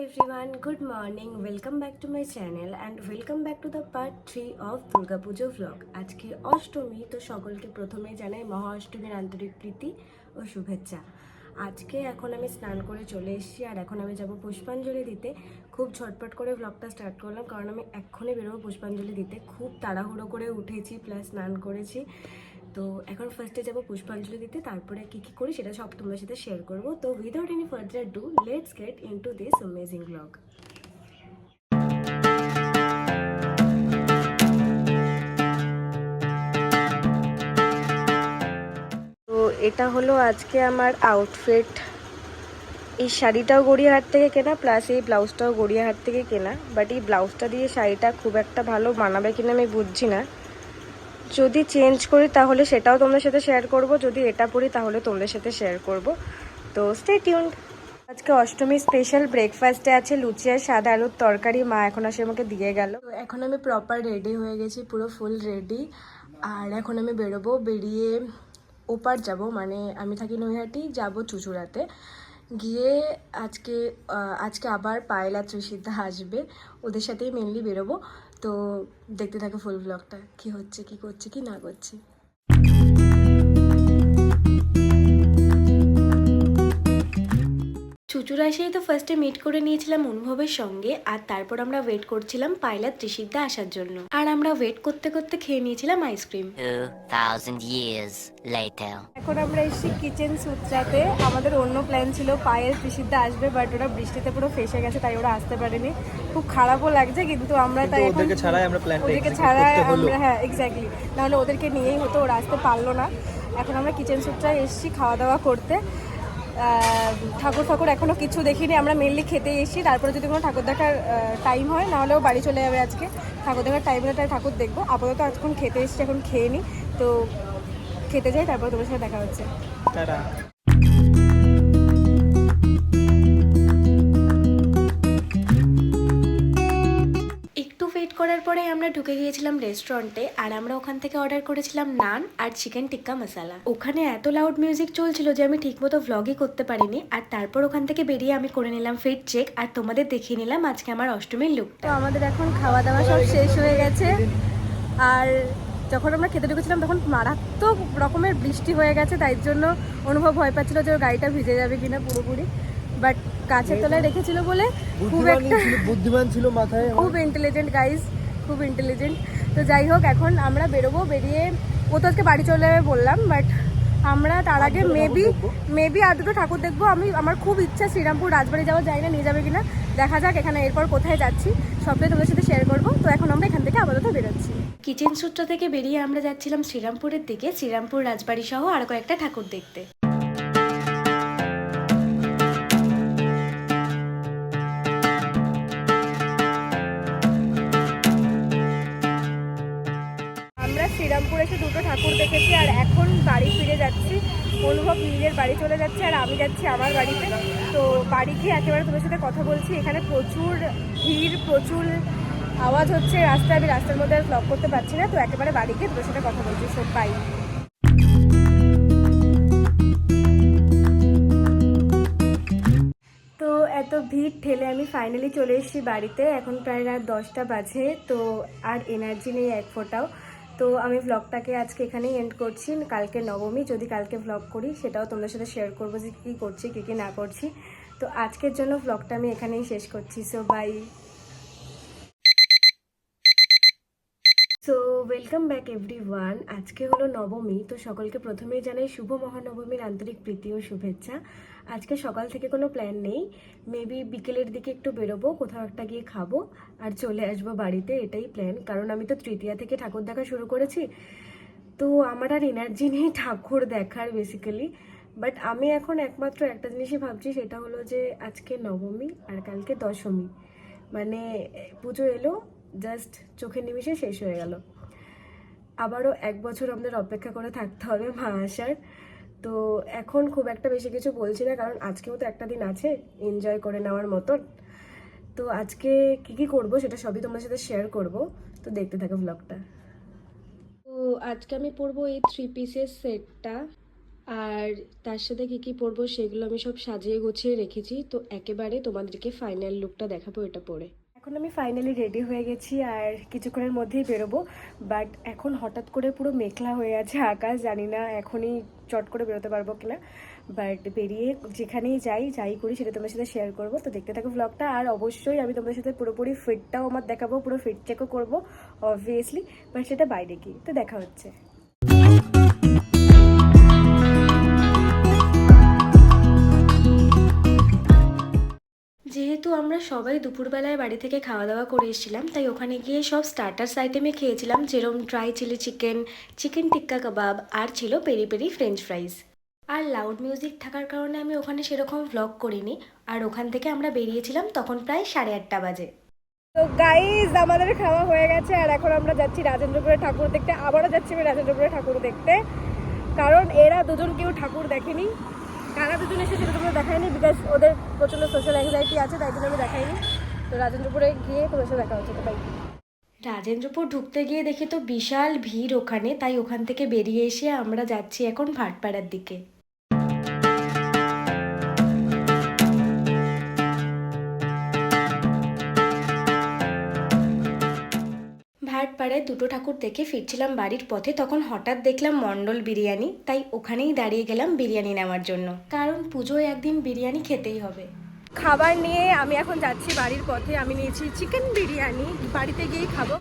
everyone, good morning. Welcome back to my channel and welcome back to the part 3 of Durga Pujo vlog. আজকে অষ্টমী, তো সকলকে প্রথমেই জানাই মহা অষ্টমীর আন্তরিক প্রীতি ও শুভেচ্ছা। আজকে এখন আমি স্নান করে চলে এসেছি আর এখন আমি যাব পুষ্পাঞ্জলি দিতে। খুব ঝটপট করে ভ্লগটা স্টার্ট করলাম কারণ আমি এক্ষুনি বেরোবো পুষ্পাঞ্জলি দিতে। খুব তাড়াহুড়ো করে উঠেছি প্লাস স্নান করেছি। তো এখন ফার্স্টে যাব পুষ্পাঞ্জলি দিতে, তারপরে কি কি করি সেটা সব তোমাদের সাথে শেয়ার করব। তো without any further do, let's get into this amazing blog. তো এটা হলো আজকে আমার আউটফিট। এই শাড়িটাও গড়িয়াহাট থেকে কেনা, প্লাস এই ব্লাউজটাও গড়িয়াহাট থেকে কেনা। বাট এই ব্লাউজটা দিয়ে শাড়িটা খুব একটা ভালো মানাবে কিনা আমি বুঝছি না। যদি চেঞ্জ করি তাহলে সেটাও তোমাদের সাথে শেয়ার করব, যদি এটা পরি তাহলে তোমাদের সাথে শেয়ার করব। তো স্টে টিউনড। আজকে অষ্টমী স্পেশাল ব্রেকফাস্টে আছে লুচি আর সাদা আলুর তরকারি। মা এখন আসে আমাকে দিয়ে গেল। তো এখন আমি প্রপার রেডি হয়ে গেছি, পুরো ফুল রেডি। আর এখন আমি বেরোবো, বেরিয়ে ওপার যাব, মানে আমি থাকি নৈহাটি, যাব চুঁচুড়াতে গিয়ে আজকে আবার পায়েল আর ত্রিসিদ্ধা আসবে, ওদের সাথেই মেনলি বেরোবো। তো দেখতে থাকো ফুল ব্লগটা, কি হচ্ছে, কি করছি, কি না করছি। চুচুড়া এসেই তো ফার্স্টে মিট করে নিয়েছিলাম অনুভবের সঙ্গে, আর তারপর আমরা ওয়েট করছিলাম পাইলা ত্রিসিদ্ধা আসার জন্য। আর আমরা ওয়েট করতে করতে খেয়ে নিয়েছিলাম আইসক্রিম। 2000 years later. এখন আমরা এসেছি কিচেন সুত্রাতে। আমাদের অন্য প্ল্যান ছিল পায়েল ত্রিসিদ্ধা আসবে, বাট ওরা বৃষ্টিতে পুরো ফেসে গেছে, তাই ওরা আসতে পারেনি। খুব খারাপও লাগছে, কিন্তু আমরা তাই ওদেরকে ছাড়াই আমরা হ্যাঁ এক্স্যাক্টলি, নাহলে ওদেরকে নিয়েই হতো, ওরা আসতে পারলো না। এখন আমরা কিচেন সুত্রায় এসেছি খাওয়া দাওয়া করতে। ঠাকুর এখনও কিছু দেখিনি, আমরা মেনলি খেতে এসেছি। তারপরে যদি কোনো ঠাকুর দেখার টাইম হয়, নাহলেও বাড়ি চলে যাবে। আজকে ঠাকুর দেখার টাইম হলে তাই ঠাকুর দেখবো। আপাতত এখন খেতে এসেছি, এখন খেয়ে নিই। তো খেতে যাই, তারপর তোমার সাথে দেখা হচ্ছে। একটু ওয়েট করার পরে আমরা ঢুকে গিয়েছিলাম রেস্টুরেন্টে, আর আমরা ওখান থেকে অর্ডার করেছিলাম নান আর চিকেন টিক্কা মশালা। ওখানে এত লাউড মিউজিক চলছিল যে আমি ঠিকমতো ভ্লগই করতে পারিনি। আর তারপর ওখান থেকে বেরিয়ে আমি করে নিলাম ফিট চেক, আর তোমাদের দেখিয়ে নিলাম আজকে আমার অষ্টমীর লুক। তো আমাদের এখন খাওয়া দাওয়া সব শেষ হয়ে গেছে, আর যখন আমরা খেতে ঢুকেছিলাম তখন মারাত্মক রকমের বৃষ্টি হয়ে গেছে, তাই জন্য অনুভব ভয় পাচ্ছিল যে ওর গাড়িটা ভিজে যাবে কিনা পুরোপুরি। বাট গাছের তলায় রেখেছিল বলে খুব একটা বুদ্ধিমান ছিল মাথায়, খুব ইন্টেলিজেন্ট গাইজ, খুব ইন্টেলিজেন্ট। তো যাই হোক, এখন আমরা বেরোবো। বেরিয়ে ও তো আজকে বাড়ি চলে যাবে বললাম, বাট আমরা তার আগে মেবি আর দুটো ঠাকুর দেখবো। আমার খুব ইচ্ছা শ্রীরামপুর রাজবাড়ি যাওয়া, যায় না, নিয়ে যাবে কিনা দেখা যাক। এখানে এরপর কোথায় যাচ্ছি সবটাই তোমাদের সাথে শেয়ার করবো। তো এখন আমরা এখান থেকে আপাতত বেরোচ্ছি। কিচেন সূত্র থেকে বেরিয়ে আমরা যাচ্ছিলাম শ্রীরামপুরের দিকে, শ্রীরামপুর রাজবাড়ি সহ আর কয়েকটা ঠাকুর দেখতে। আমরা শ্রীরামপুর এসে দুটো ঠাকুর দেখেছি, আর এখন বাড়ি ফিরে যাচ্ছি। অনুভব নিজের বাড়ি চলে যাচ্ছে আর আমি যাচ্ছি আমার বাড়িতে। তো বাড়ি গিয়ে একেবারে তোমার সাথে কথা বলছি। এখানে প্রচুর ভিড়, প্রচুর আওয়াজ হচ্ছে রাস্তায়, আমি রাস্তার মধ্যে আর ব্লগ করতে পারছি না। তো একেবারে বাড়ি গিয়ে তোমার সাথে কথা বলছি। সব বাই। তো এত ভিড় ঠেলে আমি ফাইনালি চলে এসেছি বাড়িতে। এখন প্রায় রাত 10টা বাজে। তো আর এনার্জি নেই এক ফোঁটাও। তো আমি ব্লগটাকে আজকে এখানেই এন্ড করছি। কালকে নবমী, যদি কালকে ব্লগ করি সেটাও তোমাদের সাথে শেয়ার করবো যে কী করছি, কী না করছি। তো আজকের জন্য ব্লগটা আমি এখানেই শেষ করছি। So bye. So welcome back everyone. আজকে হলো নবমী, তো সকলকে প্রথমেই জানাই শুভ মহানবমীর আন্তরিক প্রীতি ও শুভেচ্ছা। আজকে সকাল থেকে কোনো প্ল্যান নেই, মেবি বিকেলের দিকে একটু বেরোবো, কোথাও একটা গিয়ে খাবো আর চলে আসবো বাড়িতে, এটাই প্ল্যান। কারণ আমি তো তৃতীয়া থেকে ঠাকুর দেখা শুরু করেছি, তো আমার আর এনার্জি নেই ঠাকুর দেখার বেসিক্যালি। বাট আমি এখন একমাত্র একটা জিনিসই ভাবছি, সেটা হলো যে আজকে নবমী আর কালকে দশমী, মানে পুজো এলো, জাস্ট চোখের নিমিষে শেষ হয়ে গেল। আবারও 1 বছর আমাদের অপেক্ষা করে থাকতে হবে মা আসার। তো এখন খুব একটা বেশি কিছু বলছি না, কারণ আজকেও তো একটা দিন আছে এনজয় করে নেওয়ার মতন। তো আজকে কি করবো সেটা সবই তোমার সাথে শেয়ার করব। তো দেখতে থাকো ব্লগটা। তো আজকে আমি পরবো এই 3 পিসের সেটটা। আর তার সাথে কী কী পরবো সেগুলো আমি সব সাজিয়ে গুছিয়ে রেখেছি, তো একেবারে তোমাদেরকে ফাইনাল লুকটা দেখাবো এটা পরে। এখন আমি ফাইনালি রেডি হয়ে গেছি আর কিছুক্ষণের মধ্যেই বেরোবো, বাট এখন হঠাৎ করে পুরো মেঘলা হয়ে আছে আকাশ, জানি না এখনই চট করে বেরোতে পারবো কিনা, বাট বেরিয়ে যেখানেই যাই করি সেটা তোমার সাথে শেয়ার করবো। তো দেখতে থাকো ব্লগটা, আর অবশ্যই আমি তোমাদের সাথে পুরোপুরি ফিটটাও আমার দেখাবো, পুরো ফিট চেকও করবো অবভিয়াসলি, বাট সেটা বাইরে গিয়ে। তো দেখা হচ্ছে। যেহেতু আমরা সবাই দুপুরবেলায় বাড়ি থেকে খাওয়া দাওয়া করে এসেছিলাম, তাই ওখানে গিয়ে সব স্টার্টার্স আইটেমে খেয়েছিলাম, যেরকম ড্রাই চিলি চিকেন, চিকেন টিক্কা কাবাব, আর ছিল পেরি পেরি ফ্রেঞ্চ ফ্রাইজ। আর লাউড মিউজিক থাকার কারণে আমি ওখানে সেরকম ভ্লগ করিনি। আর ওখান থেকে আমরা বেরিয়েছিলাম তখন প্রায় 8:30 বাজে। তো গাইজ আমাদের খাওয়া হয়ে গেছে, আর এখন আমরা যাচ্ছি রাজেন্দ্রপুরে ঠাকুর দেখতে। আবারও যাচ্ছি আমি রাজেন্দ্রপুরে ঠাকুর দেখতে, কারণ এরা দুজন কেউ ঠাকুর দেখেনি। কারা দুজন এসে সেটা তোমরা দেখায়নি, বিকজ ওদের প্রচণ্ড সোশ্যাল অ্যাংজাইটি আছে, তাই জন্য আমি দেখাইনি। তো রাজেন্দ্রপুরে গিয়ে তোমার সাথে দেখা হচ্ছে। তো বাই। রাজেন্দ্রপুর ঢুকতে গিয়ে দেখি তো বিশাল ভিড় ওখানে, তাই ওখান থেকে বেরিয়ে এসে আমরা যাচ্ছি এখন ভাটপাড়ার দিকে। ভাটপাড়ায় দুটো ঠাকুর দেখে ফিরছিলাম বাড়ির পথে, তখন হঠাৎ দেখলাম মণ্ডল বিরিয়ানি, তাই ওখানেই দাঁড়িয়ে গেলাম বিরিয়ানি নেওয়ার জন্য, কারণ পুজোয় একদিন বিরিয়ানি খেতেই হবে। খাবার নিয়ে আমি এখন যাচ্ছি বাড়ির পথে। আমি নিয়েছি চিকেন বিরিয়ানি, বাড়িতে গিয়েই খাবো।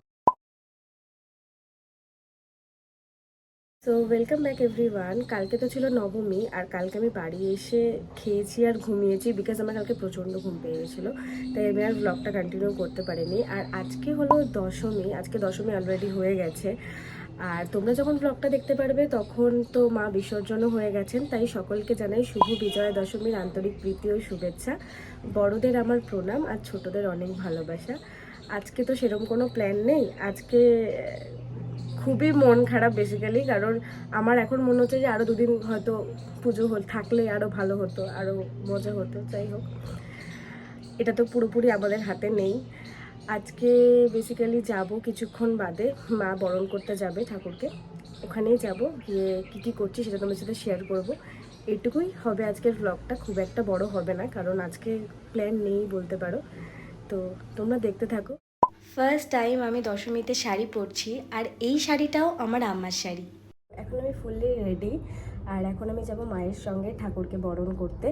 So welcome back everyone. কালকে তো ছিল নবমী, আর কালকে আমি বাড়ি এসে খেয়েছি আর ঘুমিয়েছি, বিকজ আমার কালকে প্রচণ্ড ঘুম পেয়ে গেছিলো, তাই আমি আর ব্লগটা কন্টিনিউ করতে পারিনি। আর আজকে হলো দশমী, আজকে দশমী অলরেডি হয়ে গেছে, আর তোমরা যখন ব্লগটা দেখতে পারবে তখন তো মা বিসর্জনও হয়ে গেছেন, তাই সকলকে জানাই শুভ বিজয়া দশমীর আন্তরিক প্রীতি ও শুভেচ্ছা। বড়দের আমার প্রণাম আর ছোটদের অনেক ভালোবাসা। আজকে তো সেরকম কোনো প্ল্যান নেই, আজকে খুবই মন খারাপ বেসিক্যালি, কারণ আমার এখন মনে হচ্ছে যে আরও দুদিন হয়তো পুজো থাকলে আরও ভালো হতো, আরও মজা হতো। যাই হোক, এটা তো পুরোপুরি আমাদের হাতে নেই। আজকে বেসিক্যালি যাব কিছুক্ষণ বাদে, মা বরণ করতে যাবে ঠাকুরকে, ওখানেই যাব, গিয়ে কী কী করছি সেটা তোমার সাথে শেয়ার করব। এইটুকুই হবে আজকের ব্লগটা, খুব একটা বড় হবে না, কারণ আজকে প্ল্যান নেই বলতে পারো। তো তোমরা দেখতে থাকো। ফার্স্ট টাইম আমি দশমীতে শাড়ি পরছি, আর এই শাড়িটাও আমার আম্মার শাড়ি। এখন আমি ফুললি রেডি, আর এখন আমি যাব মায়ের সঙ্গে ঠাকুরকে বরণ করতে।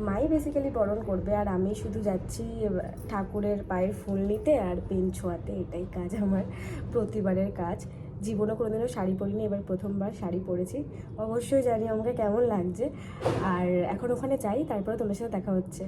মাই বেসিক্যালি বরণ করবে, আর আমি শুধু যাচ্ছি ঠাকুরের পায়ের ফুল নিতে আর পেন ছোঁয়াতে। এটাই কাজ আমার, প্রতিবারের কাজ। জীবনে কোনোদিনও শাড়ি পরিনি, এবার প্রথমবার শাড়ি পরেছি। অবশ্যই জানি আমাকে কেমন লাগছে। আর এখন ওখানে যাই, তারপরে তোমার সাথে দেখা হচ্ছে।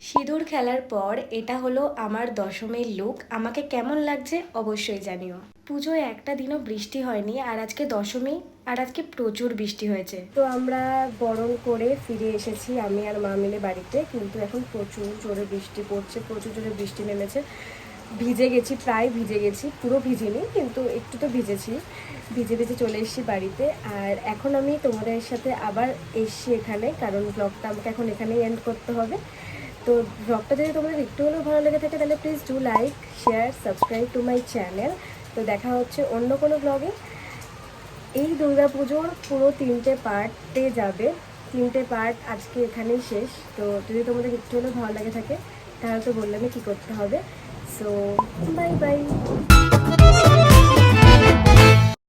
সিঁদুর খেলার পর এটা হলো আমার দশমীর লুক। আমাকে কেমন লাগছে অবশ্যই জানিও। পুজোয় একটা দিনও বৃষ্টি হয়নি, আর আজকে দশমী, আর আজকে প্রচুর বৃষ্টি হয়েছে। তো আমরা বরণ করে ফিরে এসেছি আমি আর মা মিলে বাড়িতে, কিন্তু এখন প্রচুর জোরে বৃষ্টি পড়ছে, প্রচুর জোরে বৃষ্টি নেমেছে। ভিজে গেছি, প্রায় ভিজে গেছি, পুরো ভিজিনি কিন্তু একটু তো ভিজেছি। ভিজে ভিজে চলে এসেছি বাড়িতে, আর এখন আমি তোমাদের সাথে আবার এসছি এখানে, কারণ ব্লগটা আমাকে এখন এখানেই এন্ড করতে হবে। তো ব্লগটা যদি তোমাদের একটু হলেও ভালো লেগে থাকে তাহলে please do like, share, subscribe to my channel. তো দেখা হচ্ছে অন্য কোনো ব্লগে। এই দুর্গাপুজোর পুরো 3টে পার্টে যাবে, 3টে পার্ট আজকে এখানেই শেষ। তো যদি তোমাদের একটু হলেও ভালো লাগে থাকে তাহলে তো বললামই কী করতে হবে। So bye bye.